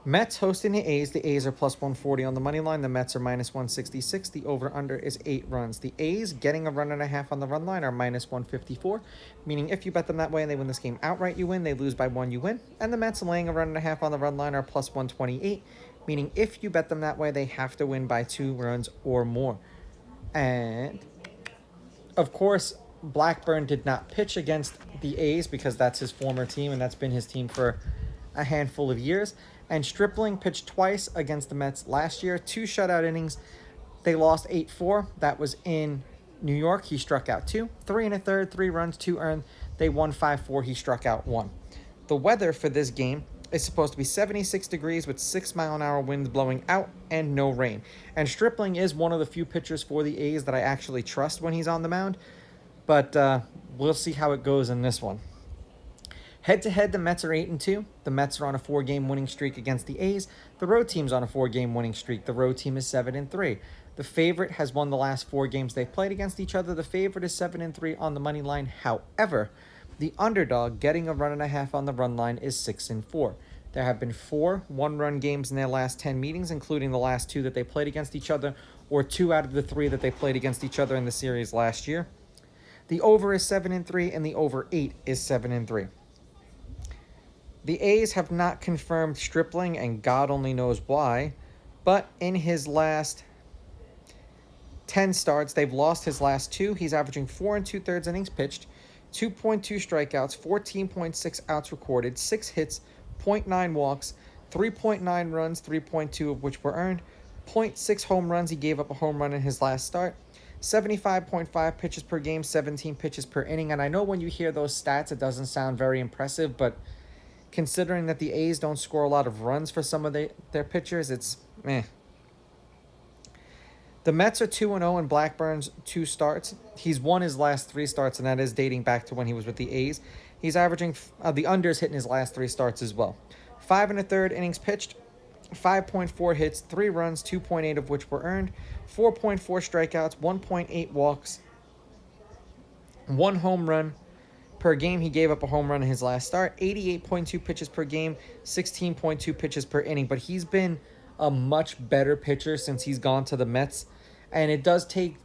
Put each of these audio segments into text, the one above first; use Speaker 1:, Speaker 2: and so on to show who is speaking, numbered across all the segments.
Speaker 1: Mets hosting the A's. The A's are plus 140 on the money line. The Mets are minus 166. The over-under is 8 runs. The A's getting a run and a half on the run line are minus 154, meaning if you bet them that way and they win this game outright, you win. They lose by 1, you win. And the Mets laying a run and a half on the run line are plus 128, meaning if you bet them that way, they have to win by 2 runs or more. And, of course, Blackburn did not pitch against the A's because that's his former team and that's been his team for a handful of years. And Stripling pitched twice against the Mets last year, 2 shutout innings. They lost 8-4. That was in New York. He struck out 2, 3 1/3, 3 runs, 2 earned. They won 5-4. He struck out 1. The weather for this game is supposed to be 76 degrees with 6-mile-an-hour winds blowing out and no rain. And Stripling is one of the few pitchers for the A's that I actually trust when he's on the mound. But we'll see how it goes in this one. Head-to-head, the Mets are 8-2. The Mets are on a 4-game winning streak against the A's. The road team's on a 4-game winning streak. The road team is 7-3. The favorite has won the last 4 games they've played against each other. The favorite is 7-3 on the money line. However, the underdog getting a run and a half on the run line is 6-4. There have been 4 one-run games in their last 10 meetings, including the last 2 that they played against each other, or 2 out of the 3 that they played against each other in the series last year. The over is 7-3, and the over 8 is 7-3. The A's have not confirmed Stripling, and God only knows why, but in his last 10 starts, they've lost his last 2. He's averaging 4 2/3 innings pitched, 2.2 strikeouts, 14.6 outs recorded, 6 hits, 0.9 walks, 3.9 runs, 3.2 of which were earned, 0.6 home runs. He gave up a home run in his last start. 75.5 pitches per game, 17 pitches per inning. And I know when you hear those stats, it doesn't sound very impressive, but considering that the A's don't score a lot of runs for some of their pitchers, it's meh. The Mets are 2-0 in Blackburn's 2 starts. He's won his last 3 starts, and that is dating back to when he was with the A's. He's averaging, the unders hitting his last 3 starts as well. 5 1/3 innings pitched, 5.4 hits, 3 runs, 2.8 of which were earned, 4.4 strikeouts, 1.8 walks, 1 home run. Per game, he gave up a home run in his last start, 88.2 pitches per game, 16.2 pitches per inning. But he's been a much better pitcher since he's gone to the Mets. And it does take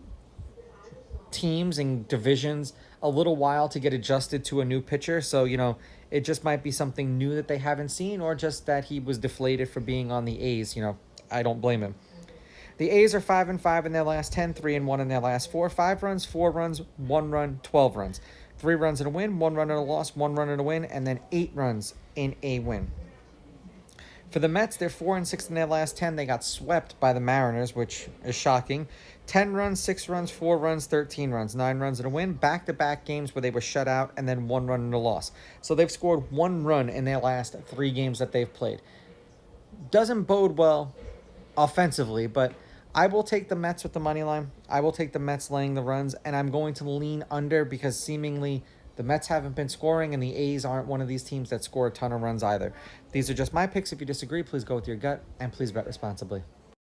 Speaker 1: teams and divisions a little while to get adjusted to a new pitcher. So, it just might be something new that they haven't seen, or just that he was deflated for being on the A's. I don't blame him. The A's are 5-5 in their last 10, 3-1 in their last 4. 5 runs, 4 runs, 1 run, 12 runs. 3 runs in a win, 1 run in a loss, 1 run in a win, and then 8 runs in a win. For the Mets, they're 4-6 in their last 10. They got swept by the Mariners, which is shocking. 10 runs, 6 runs, 4 runs, 13 runs, 9 runs in a win. Back-to-back games where they were shut out, and then 1 run in a loss. So they've scored 1 run in their last 3 games that they've played. Doesn't bode well offensively, but I will take the Mets with the money line. I will take the Mets laying the runs, and I'm going to lean under because seemingly the Mets haven't been scoring, and the A's aren't one of these teams that score a ton of runs either. These are just my picks. If you disagree, please go with your gut, and please bet responsibly.